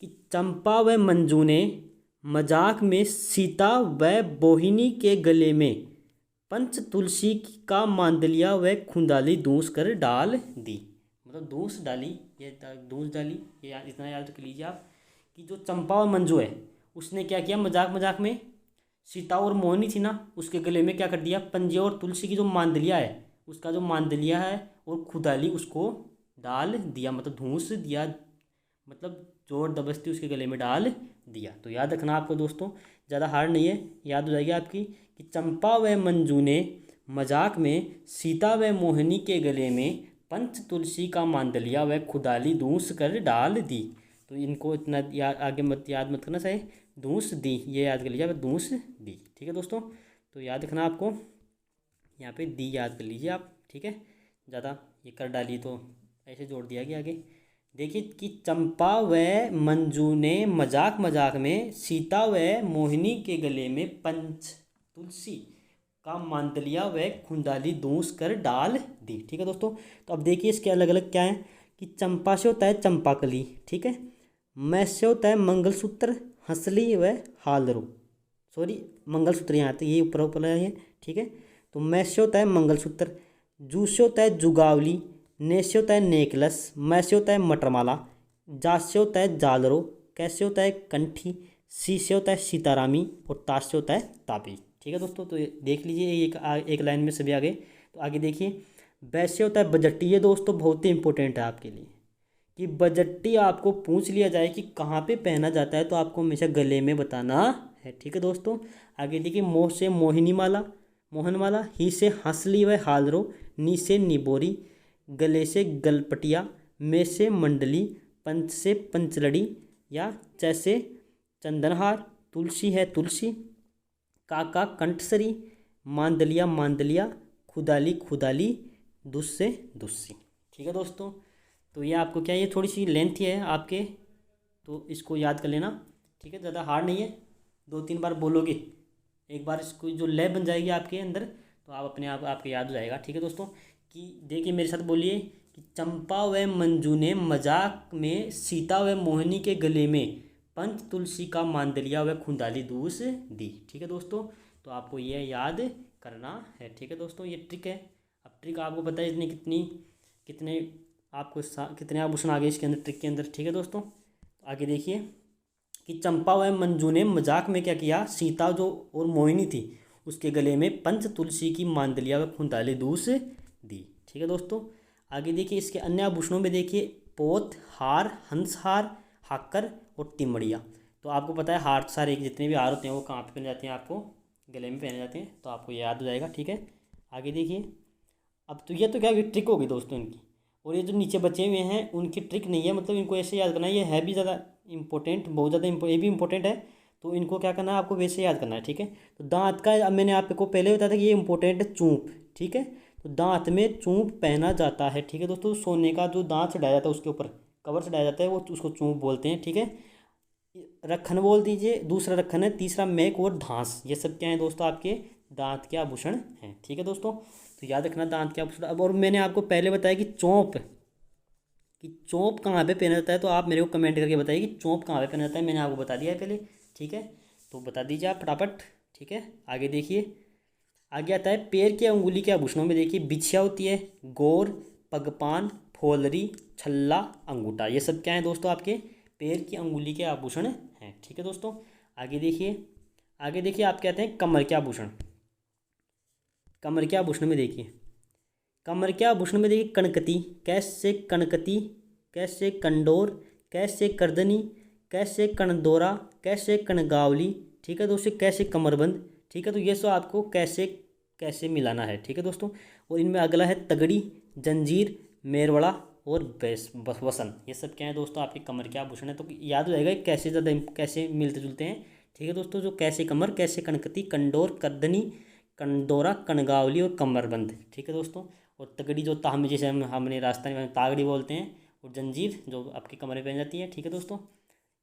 A: कि चंपा व मंजू ने मजाक में सीता व बोहिनी के गले में पंच तुलसी का मांदलिया व खुंदाली दूस कर डाल दी। मतलब दूस डाली, ये दूस डाली, ये इतना याद रख लीजिए आप कि जो चंपा और मंजू है उसने क्या किया, मजाक मजाक में सीता और मोहिनी थी ना, उसके गले में क्या कर दिया, पंजे और तुलसी की जो मांदलिया है, उसका जो मांदलिया है और खुदाली उसको डाल दिया, मतलब धूस दिया, मतलब जोर जबरदस्ती उसके गले में डाल दिया। तो याद रखना आपको दोस्तों, ज़्यादा हार्ड नहीं है, याद हो जाएगी आपकी कि चंपा व मंजू ने मजाक में सीता व मोहिनी के गले में पंच तुलसी का मांदलिया व खुदाली दूस कर डाल दी। तो इनको इतना आगे मत याद मत करना, चाहे दूस दी, ये याद कर लीजिए, दूस दी। ठीक है दोस्तों, तो याद रखना आपको, यहाँ पे दी याद कर लीजिए आप। ठीक है, ज़्यादा ये कर डाली तो ऐसे जोड़ दिया गया आगे। देखिए कि चंपा व मंजू ने मजाक मजाक में सीता व मोहिनी के गले में पंच तुलसी का मांदलिया व खुंदाली दूस कर डाल दी। ठीक है दोस्तों, तो अब देखिए इसके अलग अलग क्या है कि चंपा से होता है चंपाकली, ठीक है, मैं से होता है मंगलसूत्र, हंसली व हालरू, सॉरी मंगलसूत्र यहाँ तक, ये ऊपर ऊपर है, ठीक है, तो मैं से होता है मंगलसूत्र, जू से होता है जुगावली, ने से होता है नेकलस, मैं से होता है मटरमाला, जा से होता है जालरो, कैसे होता है कंठी, सी से होता है सीतारामी और ता से होता है तापी। ठीक है दोस्तों, तो ये देख लीजिए, ये एक लाइन में सभी आगे। तो आगे देखिए, वैसे होता है बजट्टी। ये दोस्तों बहुत ही इंपॉर्टेंट है आपके लिए कि बजट्टी आपको पूछ लिया जाए कि कहाँ पे पहना जाता है तो आपको हमेशा गले में बताना है। ठीक है दोस्तों, आगे देखिए, मोह से मोहिनी माला, मोहन माला, ही से हंसली व हालरो, नी से निबोरी, गले से गलपटिया, में से मंडली, पंच से पंचलड़ी या जैसे चंदनहार, तुलसी है तुलसी, काका कंठसरी, मांदलिया मांदलिया, खुदाली खुदाली, दुस से दुस्सी। ठीक है दोस्तों, तो ये आपको क्या, ये थोड़ी सी लेंथ है आपके, तो इसको याद कर लेना। ठीक है, ज़्यादा हार्ड नहीं है, 2-3 बार बोलोगे, एक बार इसको जो लय बन जाएगी आपके अंदर, तो आप अपने आप आपके याद हो जाएगा। ठीक है दोस्तों, कि देखिए मेरे साथ बोलिए कि चंपा व मंजू ने मजाक में सीता व मोहिनी के गले में पंच तुलसी का मांदलिया व खुंदाली दूस दी। ठीक है दोस्तों, तो आपको ये याद करना है। ठीक है दोस्तों, ये ट्रिक है। अब ट्रिक आपको पता है इतनी कितने आपको कितने आभूषण आ गए इसके अंदर, ट्रिक के अंदर। ठीक है दोस्तों, तो आगे देखिए कि चंपा व मंजू ने मजाक में क्या किया, सीता जो और मोहिनी थी उसके गले में पंच तुलसी की मांदलिया व खुंदाली दूस दी। ठीक है दोस्तों, आगे देखिए इसके अन्य आभूषणों में देखिए, पोत, हार, हंसहार, हाकर और टिमड़िया। तो आपको पता है हार सारे जितने भी हार होते हैं वो कहाँ पे पहने जाते हैं, आपको गले में पहने जाते हैं, तो आपको याद हो जाएगा। ठीक है, आगे देखिए, अब तो ये तो क्या होगी, ट्रिक होगी दोस्तों इनकी। और ये जो नीचे बचे हुए हैं उनकी ट्रिक नहीं है, मतलब इनको ऐसे याद करना है। ये है भी ज़्यादा इंपॉर्टेंट, बहुत ज़्यादा ये भी इंपॉर्टेंट है, तो इनको क्या करना है, आपको वैसे याद करना है। ठीक है, तो दांत का, अब मैंने आपको पहले बताया था कि ये इंपॉर्टेंट है, चूंप। ठीक है, तो दांत में चूंप पहना जाता है। ठीक है दोस्तों, सोने का जो दांत चढ़ाया जाता है उसके ऊपर कवर चढ़ाया जाता है, वो उसको चूंप बोलते हैं। ठीक है, रखन बोल दीजिए, दूसरा रखन है, तीसरा मेक और धांस, ये सब क्या है दोस्तों, आपके दांत के आभूषण हैं। ठीक है दोस्तों, तो याद रखना दांत के आभूषण। अब और मैंने आपको पहले बताया कि चौंप कहाँ पे पहना जाता है, तो आप मेरे को कमेंट करके बताइए कि चौंप कहाँ पे पहना जाता है। मैंने आपको बता दिया है पहले। ठीक है, तो बता दीजिए आप फटाफट। ठीक है, आगे देखिए, आगे आता है पैर के अंगुली के आभूषणों में देखिए, बिछिया होती है, गौर, पगपान, फोलरी, छल्ला, अंगूठा, ये सब क्या है दोस्तों, आपके पैर की अंगुली के आभूषण हैं। ठीक है दोस्तों, आगे देखिए आप कहते हैं कमर के आभूषण। कमर के आभूषण में देखिए, कमर के आभूषण में देखिए, कनकती, कैसे कनकती, कैसे कंडोर, कैसे करदनी, कैसे कणदोरा, कैसे कणगावली। ठीक है दोस्तों, कैसे कमरबंद। ठीक है, तो ये सब आपको कैसे कैसे मिलाना है। ठीक है दोस्तों, और इनमें अगला है तगड़ी, जंजीर, मेरवड़ा और वसन, ये सब क्या है दोस्तों, आपके कमर के आभूषण है। तो याद हो जाएगा कैसे ज़्यादा कैसे मिलते जुलते हैं। ठीक है दोस्तों, जो कैसे कमर, कैसे कनकती, कंडोर, करदनी, कंडोरा, कणगावली और कमरबंद। ठीक है दोस्तों, और तगड़ी जो ताहम, जैसे हमने राजस्थानी में तागड़ी बोलते हैं, और जंजीर जो आपके कमर में पहन जाती है। ठीक है दोस्तों,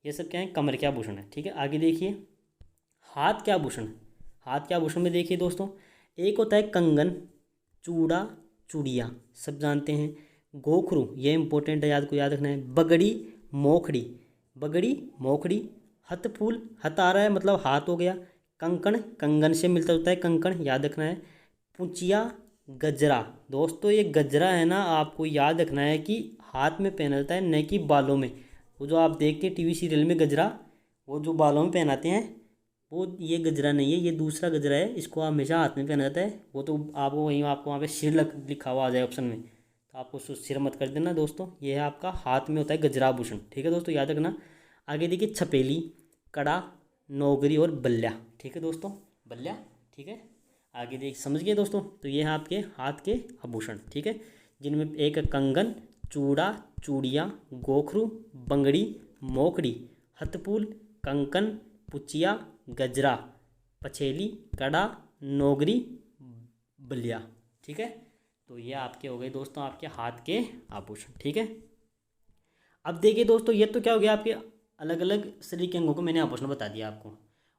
A: ये सब क्या है, कमर के आभूषण है। ठीक है, आगे देखिए हाथ के आभूषण। हाथ के आभूषण में देखिए दोस्तों, एक होता है कंगन, चूड़ा, चूड़िया, सब जानते हैं। गोखरू, ये इंपॉर्टेंट है, याद रखना है। बगड़ी, मोखड़ी, बगड़ी, मोखड़ी। हथफूल, हथ आ रहा है मतलब हाथ हो गया। कंकण, कंगन से मिलता जुलता है कंकण, याद रखना है। पुंचिया, गजरा, दोस्तों ये गजरा है ना, आपको याद रखना है कि हाथ में पहना जाता है, न कि बालों में। वो जो आप देखते हैं टीवी सीरियल में गजरा, वो जो बालों में पहनाते हैं, वो ये गजरा नहीं है, ये दूसरा गजरा है, इसको हमेशा हाथ में पहना जाता है। वो तो आपको वहाँ पे सिर लिखा हुआ आ जाए ऑप्शन में, तो आपको सिर मत कर देना दोस्तों। ये है आपका हाथ में होता है गजरा आभूषण। ठीक है दोस्तों, याद रखना। आगे देखिए छपेली, कड़ा, नौगरी और बल्ला। ठीक है दोस्तों, बल्ला। ठीक है, आगे देख समझ गए दोस्तों, तो ये है आपके हाथ के आभूषण। ठीक है, जिनमें एक कंगन, चूड़ा, चूड़ियाँ, गोखरू, बंगड़ी, मोखड़ी, हथपूल, कंकन, पुचिया, गजरा, पछेली, कड़ा, नौगरी, बलिया। ठीक है, तो ये आपके हो गए दोस्तों आपके हाथ के आभूषण। ठीक है, अब देखिए दोस्तों, ये तो क्या हो गया आपके अलग अलग शरीर के अंगों को मैंने आभूषण बता दिया आपको।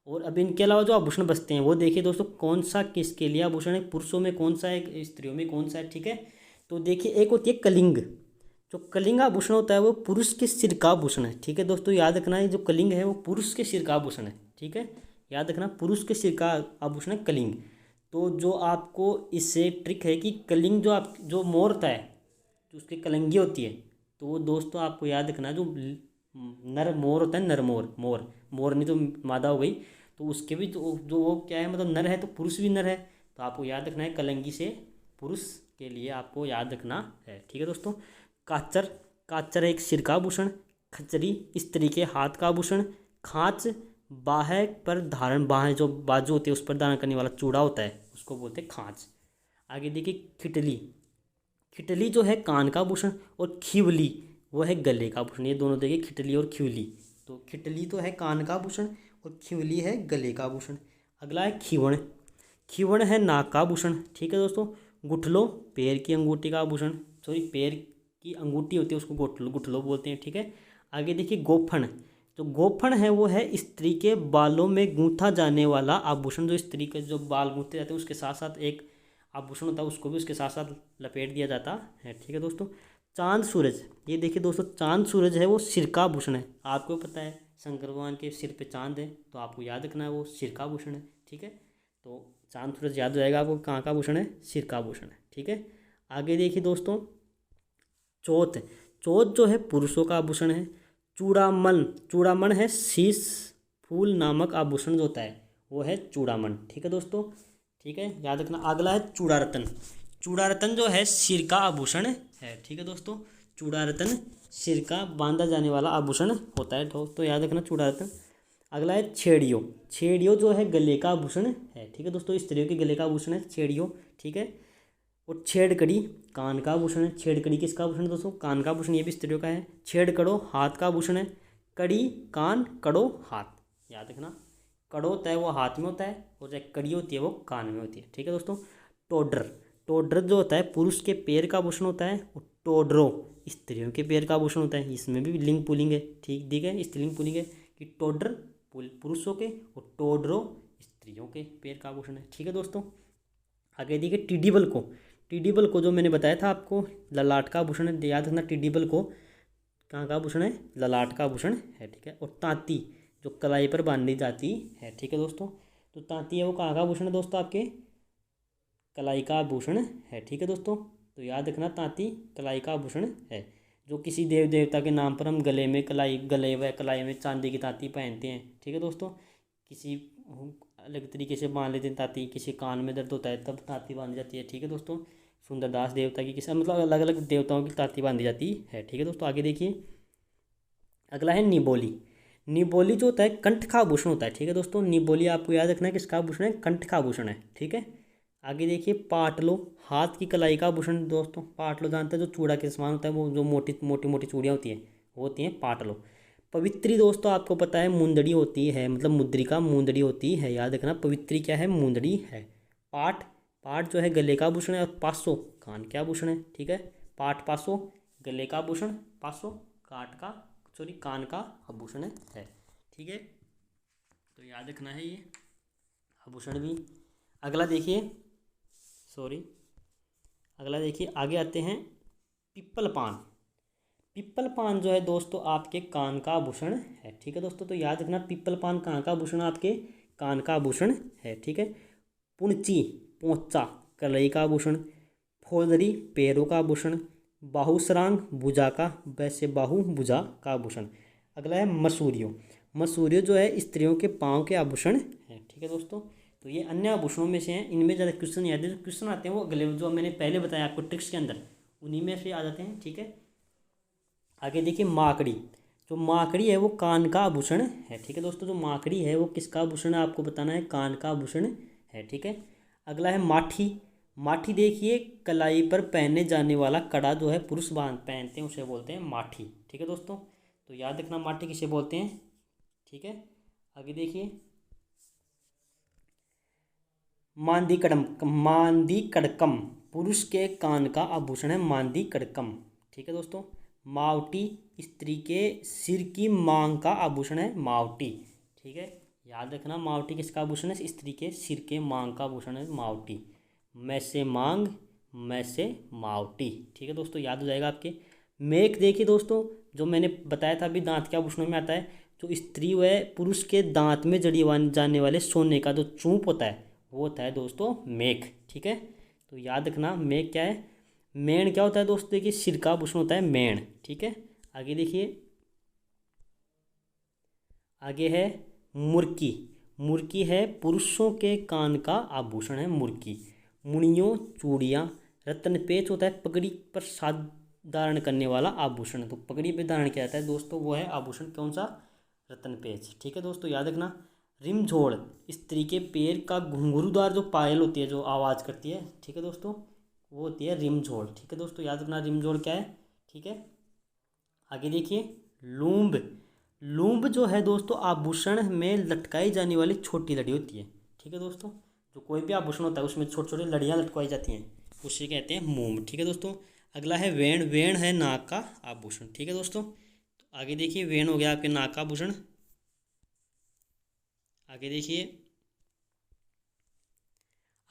A: और अब इनके अलावा जो आभूषण बचते हैं वो देखिए दोस्तों, कौन सा किसके लिए आभूषण है, पुरुषों में कौन सा है, स्त्रियों में कौन सा है। ठीक है, तो देखिए एक होती है कलिंग। जो कलिंग आभूषण होता है वो पुरुष के सिर का आभूषण है। ठीक है दोस्तों, याद रखना है, जो कलिंग है वो पुरुष के सिर का आभूषण है। ठीक है, याद रखना, पुरुष के सिर का आभूषण है कलिंग। तो जो आपको इससे ट्रिक है कि कलिंग जो मोर होता है, जो उसकी कलंगी होती है, तो वो दोस्तों आपको याद रखना, जो नर मोर होता है, नर मोर, मोर मोरनी तो मादा हो गई, तो उसके भी तो जो वो क्या है, मतलब नर है तो पुरुष भी नर है। तो आपको याद रखना है कलंगी से पुरुष के लिए आपको याद रखना है, ठीक है दोस्तों। काचर, काचर एक सिर का आभूषण। खचरी स्त्री के हाथ का आभूषण। खांच बाह पर धारण, बाहें जो बाजू होती है उस पर धारण करने वाला चूड़ा होता है, उसको बोलते हैं खांच। आगे देखिए खिटली, खिटली जो है कान का आभूषण, और खिवली वो है गले का आभूषण। ये दोनों देखिए खिटली और खिवली, तो खिटली तो है कान का आभूषण और खिवली है गले का आभूषण। अगला है खीवण, खीवण है नाक का आभूषण, ठीक है दोस्तों। गुठलो पैर की अंगूठी का आभूषण, सॉरी पैर की अंगूठी होती है उसको गुठलो, गुठलो बोलते हैं, ठीक है। आगे देखिए गोफन, जो गोफन है वो है स्त्री के बालों में गूंथा जाने वाला आभूषण। जो स्त्री के जो बाल गूंथे जाते हैं उसके साथ साथ एक आभूषण होता है, उसको भी उसके साथ साथ लपेट दिया जाता है, ठीक है दोस्तों। चांद सूरज, ये देखिए दोस्तों चांद सूरज है वो सिर का आभूषण है। आपको पता है शंकर भगवान के सिर पे चांद है, तो आपको याद रखना है वो सिर का आभूषण है, ठीक है। तो चांद सूरज याद हो जाएगा आपको, कहाँ का आभूषण है, सिर का आभूषण है, ठीक है। आगे देखिए दोस्तों चौथ, चौथ जो है पुरुषों का आभूषण है। चूड़ामन, चूड़ामन है शीश फूल नामक आभूषण जो होता है वो है चूड़ामन, ठीक है दोस्तों, ठीक है याद रखना। अगला है चूड़ारतन, चूड़ारतन जो है सिर का आभूषण है, ठीक है दोस्तों। चूड़ारतन सिर का बांधा जाने वाला आभूषण होता है दोस्तों, याद रखना चूड़ारतन। अगला है छेड़ियो, छेड़ियो जो है गले का आभूषण है, ठीक है दोस्तों। स्त्रियों के गले का आभूषण है छेड़ियो, ठीक है। और छेड़कड़ी कान का आभूषण है। छेड़कड़ी किसका आभूषण है दोस्तों, कान का आभूषण, ये भी स्त्रियों का है। छेड़कड़ो हाथ का आभूषण है। कड़ी कान, कड़ो हाथ, याद रखना। कड़ो होता है वो हाथ में होता है, और जो कड़ी होती है वो कान में होती है, ठीक है दोस्तों। टोडर, टोडर जो होता है पुरुष के पैर का आभूषण होता है, और टोडरो स्त्रियों के पैर का आभूषण होता है। इसमें भी लिंग पुलिंग है, ठीक है, स्त्रीलिंग पुलिंग है कि टोडर पुरुषों के और टोडरो स्त्रियों के पैर का आभूषण है, ठीक है दोस्तों। आगे देखिए टिडिबल को, टिडिबल को जो मैंने बताया था आपको ललाट का आभूषण है, याद रखना टिडिबल को कहाँ का आभूषण है, ललाट का आभूषण है, ठीक है। और तांती जो कलाई पर बांधी जाती है, ठीक है दोस्तों। तो तांती है वो कहाँ का आभूषण है दोस्तों, आपके कलाई का आभूषण है, ठीक है दोस्तों। तो याद रखना तांती कलाई का आभूषण है। जो किसी देव देवता के नाम पर हम गले में कलाई, गले व कलाई में चांदी की तांती पहनते हैं, ठीक है दोस्तों। किसी अलग तरीके से बांध लेते हैं तांती, किसी कान में दर्द होता है तब तांती बांधी जाती है, ठीक है दोस्तों। सुंदरदास देवता की किसी मतलब अलग अलग देवताओं की तांती बांधी जाती है, ठीक है दोस्तों। आगे देखिए अगला है निबोली, निबोली जो होता है कंठ का आभूषण होता है, ठीक है दोस्तों। निबोली आपको याद रखना है किसका आभूषण है, कंठ का आभूषण है, ठीक है। आगे देखिए पाटलो हाथ की कलाई का आभूषण दोस्तों। पाटलो जानते हैं जो चूड़ा के समान होता है, वो जो मोटी मोटी मोटी चूड़ियाँ होती हैं वो होती हैं पाटलो। पवित्री दोस्तों आपको पता है मुंदड़ी होती है, मतलब मुद्रिका मुंदड़ी होती है, याद रखना पवित्री क्या है, मुंदड़ी है। पाट, पाट जो है गले का आभूषण है, और पासो कान के आभूषण है, ठीक है। पाट पासो गले का आभूषण, पासो काट का सॉरी कान का आभूषण है, ठीक है। तो याद रखना है ये आभूषण भी। अगला देखिए सॉरी अगला देखिए आगे आते हैं पिप्पल पान। पिप्पल पान जो है दोस्तों आपके कान का आभूषण है, ठीक है दोस्तों। तो याद रखना पिप्पल पान कहाँ का आभूषण, आपके कान का आभूषण है, ठीक है। पुंची पोंचा कलाई का आभूषण। फोलरी पैरों का आभूषण। बाहुसरांग भुजा का, वैसे बाहु भुजा का आभूषण। अगला है मसूरियो, मसूरियो जो है स्त्रियों के पाँव के आभूषण है, ठीक है दोस्तों। तो ये अन्य आभूषणों में से हैं, इनमें ज़्यादा क्वेश्चन याद है, जो क्वेश्चन आते हैं वो अगले जो मैंने पहले बताया आपको ट्रिक्स के अंदर उन्हीं में से आ जाते हैं, ठीक है। आगे देखिए माकड़ी, जो माकड़ी है वो कान का आभूषण है, ठीक है दोस्तों। जो माकड़ी है वो किसका आभूषण है आपको बताना है, कान का आभूषण है, ठीक है। अगला है माठी, माठी देखिए कलाई पर पहने जाने वाला कड़ा जो है पुरुष बांध पहनते हैं उसे बोलते हैं माठी, ठीक है दोस्तों। तो याद रखना माठी किसे बोलते हैं, ठीक है। आगे देखिए मांदी कड़म, मांदी कड़कम पुरुष के कान का आभूषण है, मांदी कड़कम, ठीक है दोस्तों। मावटी स्त्री के सिर की मांग का आभूषण है, मावटी, ठीक है। याद रखना मावटी किसका आभूषण है, स्त्री के सिर के मांग का आभूषण है मावटी। मैं से मांग, मैं से मावटी, ठीक है दोस्तों, याद हो जाएगा आपके। मेक देखिए दोस्तों जो मैंने बताया था अभी दांत के आभूषणों में आता है, जो स्त्री व पुरुष के दांत में जड़ी जाने वाले सोने का जो चूप होता है वो होता है दोस्तों मेक, ठीक है। तो याद रखना मेक क्या है। मेण क्या होता है दोस्तों, देखिए सिर का आभूषण होता है मेण, ठीक है। आगे देखिए आगे है मुर्की। मुर्की है पुरुषों के कान का आभूषण है मुर्की। मुड़ियों, चूड़ियाँ। रत्न पेच होता है पगड़ी पर धारण करने वाला आभूषण। तो पगड़ी पे धारण किया जाता है दोस्तों, वो है आभूषण कौन सा? रत्न पेच। ठीक है दोस्तों, याद रखना। रिमझोड़, स्त्री के पैर का घुंघरूदार जो पायल होती है जो आवाज़ करती है, ठीक है दोस्तों, वो होती है रिमझोड़। ठीक है दोस्तों, याद रखना रिमझोड़ क्या है। ठीक है, आगे देखिए लूंब। लूंब जो है दोस्तों आभूषण में लटकाई जाने वाली छोटी लड़ी होती है। ठीक है दोस्तों, जो कोई भी आभूषण होता है उसमें छोटी छोटी लड़ियाँ लटकाई जाती हैं, उसे कहते हैं मूंब। ठीक है दोस्तों, अगला है वेण। वेण है नाक का आभूषण। ठीक है दोस्तों, तो आगे देखिए वेण हो गया आपके नाक का आभूषण। आगे देखिए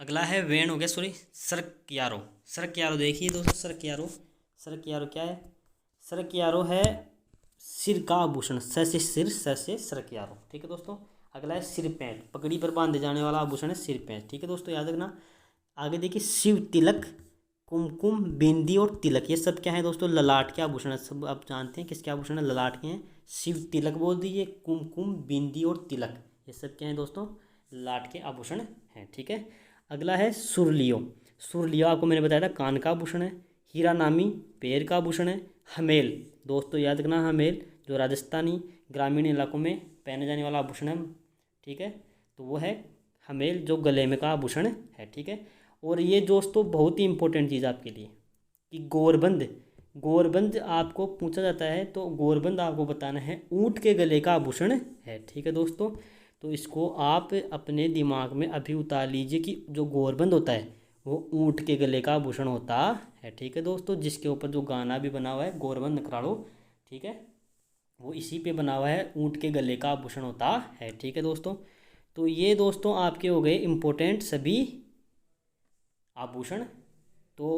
A: अगला है वेण हो गया, सॉरी सरक्यारो। सरक्यारो देखिए दोस्तों, सरक्यारो। सरक्यारो क्या है? सरक्यारो है सिर का आभूषण। स से सिर, स से सरक्यारो। ठीक है दोस्तों, अगला है सिर पैंट। पगड़ी पर बांधे जाने वाला आभूषण है सिर पैंट। ठीक है दोस्तों, याद रखना। आगे देखिए शिव तिलक, कुमकुम, बिंदी और तिलक, ये सब क्या है दोस्तों? ललाट के आभूषण है। सब आप जानते हैं किसके आभूषण है? ललाट के हैं। शिव तिलक बोल दीजिए, कुमकुम, बिंदी और तिलक, ये सब क्या है दोस्तों? ललाट के आभूषण हैं। ठीक है, अगला है सुरलियो। सुरलियो आपको मैंने बताया था कान का आभूषण है। हीरा नामी पैर का आभूषण है। हमेल दोस्तों याद रखना, हमेल जो राजस्थानी ग्रामीण इलाकों में पहने जाने वाला आभूषण है। ठीक है, तो वो है हमेल जो गले में का आभूषण है। ठीक है, और ये दोस्तों बहुत ही इंपॉर्टेंट चीज़ आपके लिए कि गोरबंद। गोरबंद आपको पूछा जाता है तो गोरबंद आपको बताना है ऊँट के गले का आभूषण है। ठीक है दोस्तों, तो इसको आप अपने दिमाग में अभी उतार लीजिए कि जो गोरबंद होता है वो ऊँट के गले का आभूषण होता है। ठीक है दोस्तों, जिसके ऊपर जो गाना भी बना हुआ है गोरबंद नकराड़ो, ठीक है, वो इसी पे बना हुआ है, ऊँट के गले का आभूषण होता है। ठीक है दोस्तों, तो ये दोस्तों आपके हो गए इम्पोर्टेंट सभी आभूषण। तो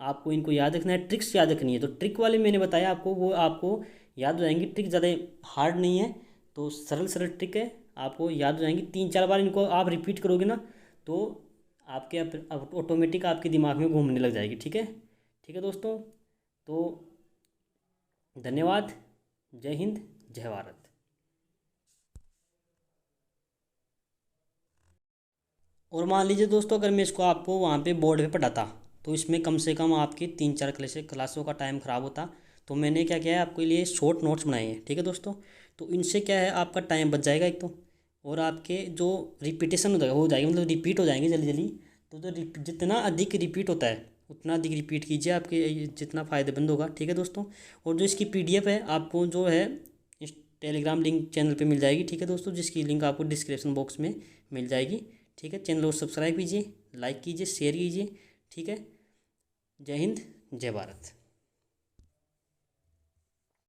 A: आपको इनको याद रखना है, ट्रिक्स याद रखनी है। तो ट्रिक वाले मैंने बताया आपको, वो आपको याद हो जाएंगी। ट्रिक ज़्यादा हार्ड नहीं है, तो सरल सरल ट्रिक है, आपको याद हो जाएंगी। 3-4 बार इनको आप रिपीट करोगे ना तो आपके ऑटोमेटिक आपके दिमाग में घूमने लग जाएगी। ठीक है, ठीक है दोस्तों, तो धन्यवाद। जय हिंद, जय भारत। और मान लीजिए दोस्तों अगर मैं इसको आपको वहाँ पे बोर्ड पे पढ़ाता तो इसमें कम से कम आपकी 3-4 क्लासों का टाइम ख़राब होता। तो मैंने क्या किया है आपके लिए शॉर्ट नोट्स बनाए हैं। ठीक है दोस्तों, तो इनसे क्या है आपका टाइम बच जाएगा एक तो, और आपके जो रिपीटेशन हो जाएगी, मतलब रिपीट हो जाएंगे जल्दी जल्दी। तो जितना अधिक रिपीट होता है उतना अधिक रिपीट कीजिए, आपके जितना फ़ायदेमंद होगा। ठीक है दोस्तों, और जो इसकी PDF है आपको जो है इस टेलीग्राम लिंक चैनल पे मिल जाएगी। ठीक है दोस्तों, जिसकी लिंक आपको डिस्क्रिप्शन बॉक्स में मिल जाएगी। ठीक है, चैनल को सब्सक्राइब कीजिए, लाइक कीजिए, शेयर कीजिए। ठीक है, जय हिंद, जय भारत।